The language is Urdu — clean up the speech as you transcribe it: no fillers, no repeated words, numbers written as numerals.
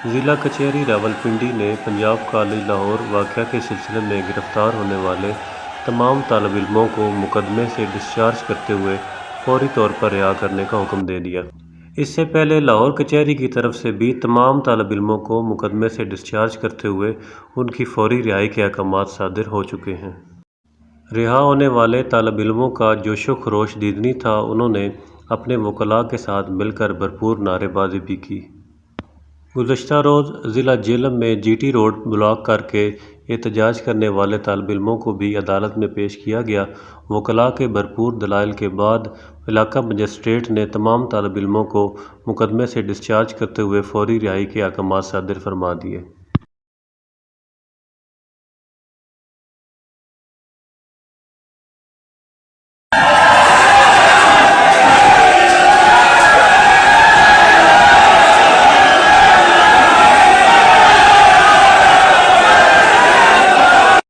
ضلع کچہری راولپنڈی نے پنجاب کالج لاہور واقعہ کے سلسلے میں گرفتار ہونے والے تمام طالب علموں کو مقدمے سے ڈسچارج کرتے ہوئے فوری طور پر رہا کرنے کا حکم دے دیا۔ اس سے پہلے لاہور کچہری کی طرف سے بھی تمام طالب علموں کو مقدمے سے ڈسچارج کرتے ہوئے ان کی فوری رہائی کے احکامات صادر ہو چکے ہیں۔ رہا ہونے والے طالب علموں کا جوش و خروش دیدنی تھا۔ انہوں نے اپنے وکلاء کے ساتھ مل کر بھرپور نعرے بازی بھی کی۔ گزشتہ روز ضلع جہلم میں جی ٹی روڈ بلاک کر کے احتجاج کرنے والے طالب علموں کو بھی عدالت میں پیش کیا گیا۔ وکلاء کے بھرپور دلائل کے بعد علاقہ مجسٹریٹ نے تمام طالب علموں کو مقدمے سے ڈسچارج کرتے ہوئے فوری رہائی کے احکامات صادر فرما دیے۔